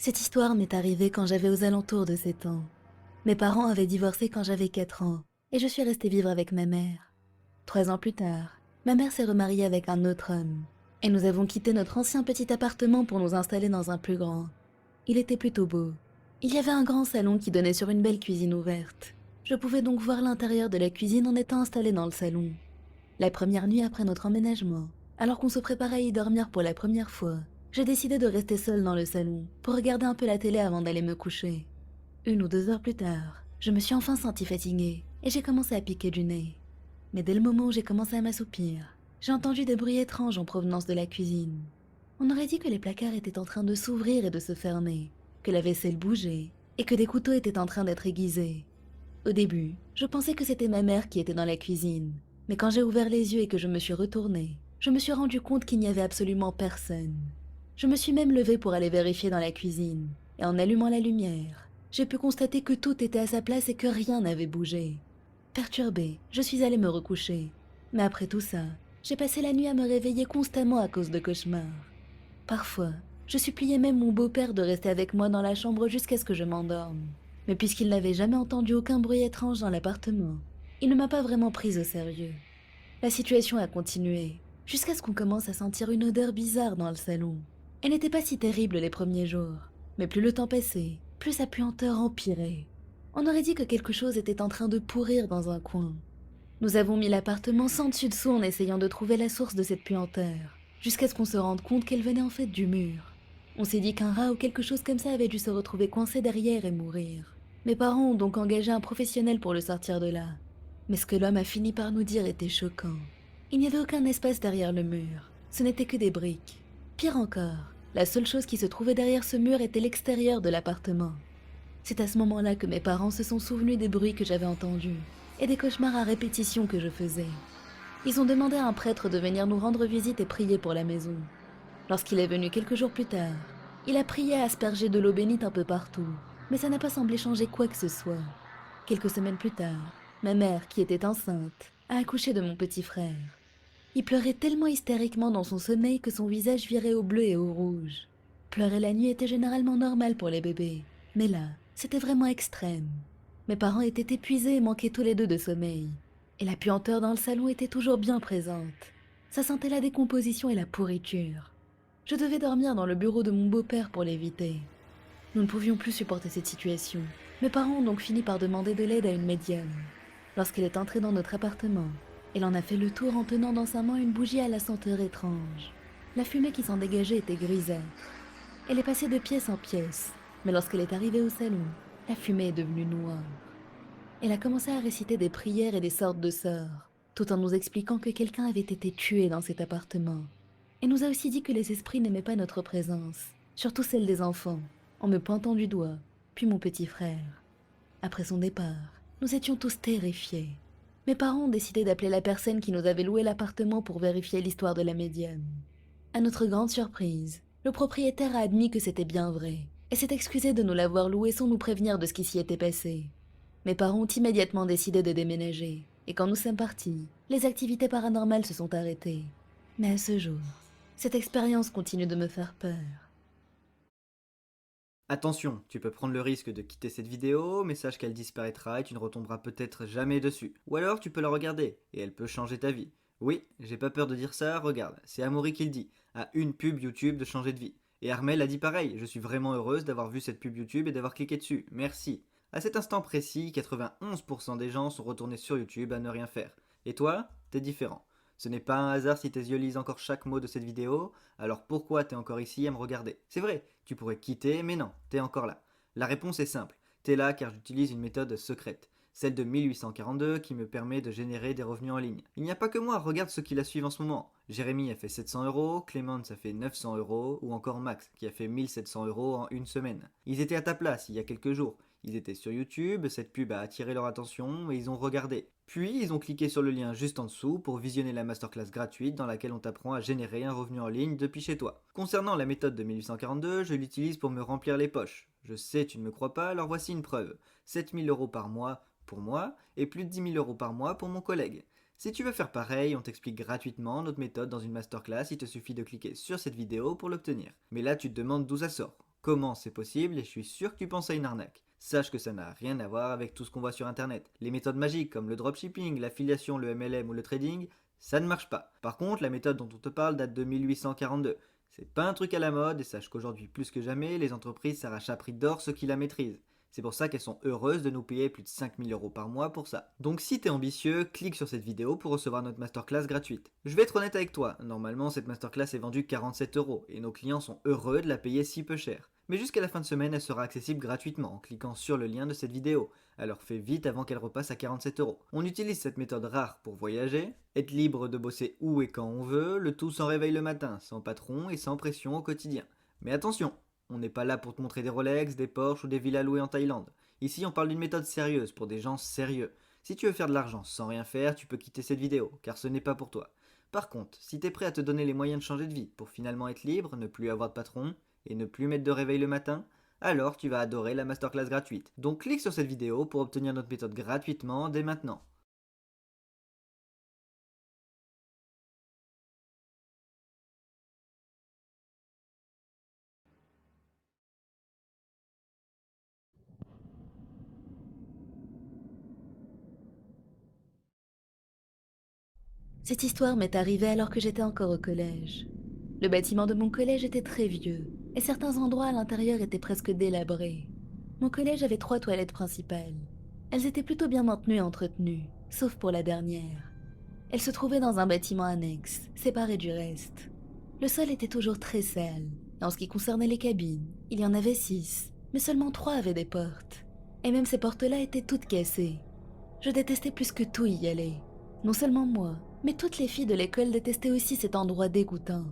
Cette histoire m'est arrivée quand j'avais aux alentours de 7 ans. Mes parents avaient divorcé quand j'avais 4 ans, et je suis restée vivre avec ma mère. 3 ans plus tard, ma mère s'est remariée avec un autre homme, et nous avons quitté notre ancien petit appartement pour nous installer dans un plus grand. Il était plutôt beau. Il y avait un grand salon qui donnait sur une belle cuisine ouverte. Je pouvais donc voir l'intérieur de la cuisine en étant installée dans le salon. La première nuit après notre emménagement, alors qu'on se préparait à y dormir pour la première fois, j'ai décidé de rester seule dans le salon pour regarder un peu la télé avant d'aller me coucher. 1 ou 2 heures plus tard, je me suis enfin sentie fatiguée et j'ai commencé à piquer du nez. Mais dès le moment où j'ai commencé à m'assoupir, j'ai entendu des bruits étranges en provenance de la cuisine. On aurait dit que les placards étaient en train de s'ouvrir et de se fermer, que la vaisselle bougeait et que des couteaux étaient en train d'être aiguisés. Au début, je pensais que c'était ma mère qui était dans la cuisine, mais quand j'ai ouvert les yeux et que je me suis retournée, je me suis rendu compte qu'il n'y avait absolument personne. Je me suis même levée pour aller vérifier dans la cuisine, et en allumant la lumière, j'ai pu constater que tout était à sa place et que rien n'avait bougé. Perturbée, je suis allée me recoucher. Mais après tout ça, j'ai passé la nuit à me réveiller constamment à cause de cauchemars. Parfois, je suppliais même mon beau-père de rester avec moi dans la chambre jusqu'à ce que je m'endorme. Mais puisqu'il n'avait jamais entendu aucun bruit étrange dans l'appartement, il ne m'a pas vraiment prise au sérieux. La situation a continué, jusqu'à ce qu'on commence à sentir une odeur bizarre dans le salon. Elle n'était pas si terrible les premiers jours, mais plus le temps passait, plus sa puanteur empirait. On aurait dit que quelque chose était en train de pourrir dans un coin. Nous avons mis l'appartement sans dessus-dessous en essayant de trouver la source de cette puanteur, jusqu'à ce qu'on se rende compte qu'elle venait en fait du mur. On s'est dit qu'un rat ou quelque chose comme ça avait dû se retrouver coincé derrière et mourir. Mes parents ont donc engagé un professionnel pour le sortir de là. Mais ce que l'homme a fini par nous dire était choquant. Il n'y avait aucun espace derrière le mur, ce n'était que des briques. Pire encore, la seule chose qui se trouvait derrière ce mur était l'extérieur de l'appartement. C'est à ce moment-là que mes parents se sont souvenus des bruits que j'avais entendus et des cauchemars à répétition que je faisais. Ils ont demandé à un prêtre de venir nous rendre visite et prier pour la maison. Lorsqu'il est venu quelques jours plus tard, il a prié à asperger de l'eau bénite un peu partout, mais ça n'a pas semblé changer quoi que ce soit. Quelques semaines plus tard, ma mère, qui était enceinte, a accouché de mon petit frère. Il pleurait tellement hystériquement dans son sommeil que son visage virait au bleu et au rouge. Pleurer la nuit était généralement normal pour les bébés, mais là, c'était vraiment extrême. Mes parents étaient épuisés et manquaient tous les deux de sommeil. Et la puanteur dans le salon était toujours bien présente. Ça sentait la décomposition et la pourriture. Je devais dormir dans le bureau de mon beau-père pour l'éviter. Nous ne pouvions plus supporter cette situation. Mes parents ont donc fini par demander de l'aide à une médium. Lorsqu'elle est entrée dans notre appartement, elle en a fait le tour en tenant dans sa main une bougie à la senteur étrange. La fumée qui s'en dégageait était grisâtre. Elle est passée de pièce en pièce, mais lorsqu'elle est arrivée au salon, la fumée est devenue noire. Elle a commencé à réciter des prières et des sortes de sorts, tout en nous expliquant que quelqu'un avait été tué dans cet appartement. Elle nous a aussi dit que les esprits n'aimaient pas notre présence, surtout celle des enfants, en me pointant du doigt, puis mon petit frère. Après son départ, nous étions tous terrifiés. Mes parents ont décidé d'appeler la personne qui nous avait loué l'appartement pour vérifier l'histoire de la médium. À notre grande surprise, le propriétaire a admis que c'était bien vrai, et s'est excusé de nous l'avoir loué sans nous prévenir de ce qui s'y était passé. Mes parents ont immédiatement décidé de déménager, et quand nous sommes partis, les activités paranormales se sont arrêtées. Mais à ce jour, cette expérience continue de me faire peur. Attention, tu peux prendre le risque de quitter cette vidéo, mais sache qu'elle disparaîtra et tu ne retomberas peut-être jamais dessus. Ou alors tu peux la regarder, et elle peut changer ta vie. Oui, j'ai pas peur de dire ça, regarde, c'est Amaury qui le dit, à une pub YouTube de changer de vie. Et Armel a dit pareil, je suis vraiment heureuse d'avoir vu cette pub YouTube et d'avoir cliqué dessus, merci. À cet instant précis, 91% des gens sont retournés sur YouTube à ne rien faire. Et toi, t'es différent. Ce n'est pas un hasard si tes yeux lisent encore chaque mot de cette vidéo, alors pourquoi t'es encore ici à me regarder? C'est vrai, tu pourrais quitter, mais non, t'es encore là. La réponse est simple, t'es là car j'utilise une méthode secrète, celle de 1842 qui me permet de générer des revenus en ligne. Il n'y a pas que moi, regarde ceux qui la suivent en ce moment. Jérémy a fait 700 €, Clémence a fait 900 € ou encore Max qui a fait 1700 € en une semaine. Ils étaient à ta place il y a quelques jours. Ils étaient sur YouTube, cette pub a attiré leur attention et ils ont regardé. Puis ils ont cliqué sur le lien juste en dessous pour visionner la masterclass gratuite dans laquelle on t'apprend à générer un revenu en ligne depuis chez toi. Concernant la méthode de 1842, je l'utilise pour me remplir les poches. Je sais tu ne me crois pas, alors voici une preuve. 7 000 € par mois pour moi et plus de 10 000 € par mois pour mon collègue. Si tu veux faire pareil, on t'explique gratuitement notre méthode dans une masterclass, il te suffit de cliquer sur cette vidéo pour l'obtenir. Mais là tu te demandes d'où ça sort. Comment c'est possible et je suis sûr que tu penses à une arnaque. Sache que ça n'a rien à voir avec tout ce qu'on voit sur internet. Les méthodes magiques comme le dropshipping, l'affiliation, le MLM ou le trading, ça ne marche pas. Par contre, la méthode dont on te parle date de 1842. C'est pas un truc à la mode et sache qu'aujourd'hui plus que jamais, les entreprises s'arrachent à prix d'or ceux qui la maîtrisent. C'est pour ça qu'elles sont heureuses de nous payer plus de 5 000 € par mois pour ça. Donc si t'es ambitieux, clique sur cette vidéo pour recevoir notre masterclass gratuite. Je vais être honnête avec toi, normalement cette masterclass est vendue 47 € et nos clients sont heureux de la payer si peu cher. Mais jusqu'à la fin de semaine, elle sera accessible gratuitement en cliquant sur le lien de cette vidéo. Alors fais vite avant qu'elle repasse à 47 €. On utilise cette méthode rare pour voyager, être libre de bosser où et quand on veut, le tout sans réveil le matin, sans patron et sans pression au quotidien. Mais attention, on n'est pas là pour te montrer des Rolex, des Porsche ou des villas louées en Thaïlande. Ici, on parle d'une méthode sérieuse pour des gens sérieux. Si tu veux faire de l'argent sans rien faire, tu peux quitter cette vidéo, car ce n'est pas pour toi. Par contre, si tu es prêt à te donner les moyens de changer de vie pour finalement être libre, ne plus avoir de patron et ne plus mettre de réveil le matin, alors tu vas adorer la masterclass gratuite. Donc clique sur cette vidéo pour obtenir notre méthode gratuitement dès maintenant. Cette histoire m'est arrivée alors que j'étais encore au collège. Le bâtiment de mon collège était très vieux, et certains endroits à l'intérieur étaient presque délabrés. Mon collège avait 3 toilettes principales. Elles étaient plutôt bien maintenues et entretenues, sauf pour la dernière. Elle se trouvait dans un bâtiment annexe, séparé du reste. Le sol était toujours très sale. En ce qui concernait les cabines, il y en avait 6, mais seulement 3 avaient des portes. Et même ces portes-là étaient toutes cassées. Je détestais plus que tout y aller. Non seulement moi, mais toutes les filles de l'école détestaient aussi cet endroit dégoûtant.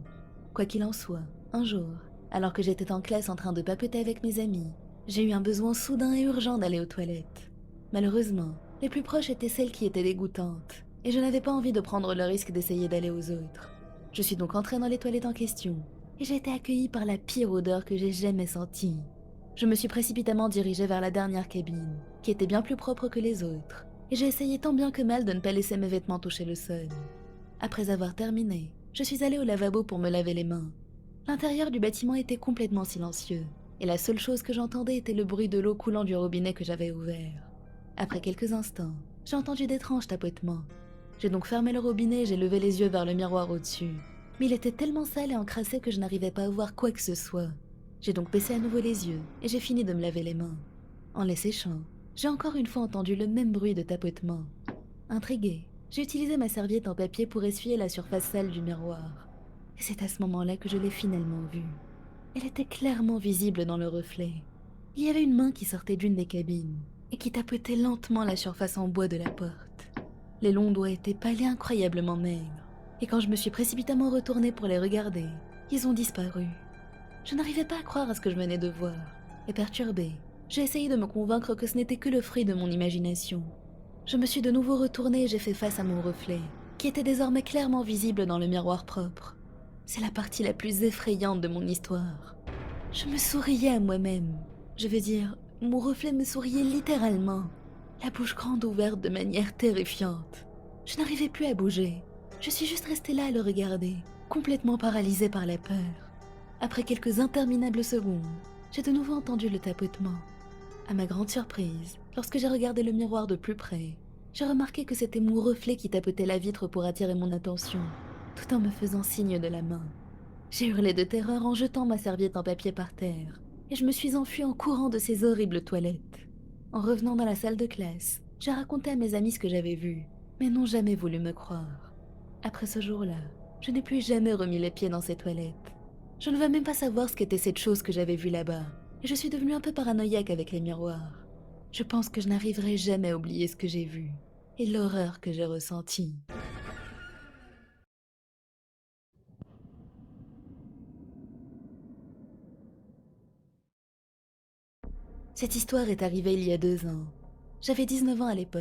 Quoi qu'il en soit, un jour, alors que j'étais en classe en train de papoter avec mes amis, j'ai eu un besoin soudain et urgent d'aller aux toilettes. Malheureusement, les plus proches étaient celles qui étaient dégoûtantes, et je n'avais pas envie de prendre le risque d'essayer d'aller aux autres. Je suis donc entrée dans les toilettes en question, et j'ai été accueillie par la pire odeur que j'ai jamais sentie. Je me suis précipitamment dirigée vers la dernière cabine, qui était bien plus propre que les autres, et j'ai essayé tant bien que mal de ne pas laisser mes vêtements toucher le sol. Après avoir terminé, je suis allée au lavabo pour me laver les mains. L'intérieur du bâtiment était complètement silencieux, et la seule chose que j'entendais était le bruit de l'eau coulant du robinet que j'avais ouvert. Après quelques instants, j'ai entendu d'étranges tapotements. J'ai donc fermé le robinet et j'ai levé les yeux vers le miroir au-dessus. Mais il était tellement sale et encrassé que je n'arrivais pas à voir quoi que ce soit. J'ai donc baissé à nouveau les yeux et j'ai fini de me laver les mains. En les séchant, j'ai encore une fois entendu le même bruit de tapotement. Intriguée, j'ai utilisé ma serviette en papier pour essuyer la surface sale du miroir. Et c'est à ce moment-là que je l'ai finalement vue. Elle était clairement visible dans le reflet. Il y avait une main qui sortait d'une des cabines et qui tapotait lentement la surface en bois de la porte. Les longs doigts étaient pâles et incroyablement maigres, et quand je me suis précipitamment retournée pour les regarder, ils ont disparu. Je n'arrivais pas à croire à ce que je venais de voir, et perturbée, j'ai essayé de me convaincre que ce n'était que le fruit de mon imagination. Je me suis de nouveau retournée et j'ai fait face à mon reflet, qui était désormais clairement visible dans le miroir propre. C'est la partie la plus effrayante de mon histoire. Je me souriais à moi-même. Je veux dire, mon reflet me souriait littéralement, la bouche grande ouverte de manière terrifiante. Je n'arrivais plus à bouger. Je suis juste restée là à le regarder, complètement paralysée par la peur. Après quelques interminables secondes, j'ai de nouveau entendu le tapotement. À ma grande surprise, lorsque j'ai regardé le miroir de plus près, j'ai remarqué que c'était mon reflet qui tapotait la vitre pour attirer mon attention, tout en me faisant signe de la main. J'ai hurlé de terreur en jetant ma serviette en papier par terre, et je me suis enfuie en courant de ces horribles toilettes. En revenant dans la salle de classe, j'ai raconté à mes amis ce que j'avais vu, mais n'ont jamais voulu me croire. Après ce jour-là, je n'ai plus jamais remis les pieds dans ces toilettes. Je ne veux même pas savoir ce qu'était cette chose que j'avais vue là-bas, et je suis devenue un peu paranoïaque avec les miroirs. Je pense que je n'arriverai jamais à oublier ce que j'ai vu, et l'horreur que j'ai ressentie. Cette histoire est arrivée il y a 2 ans. J'avais 19 ans à l'époque.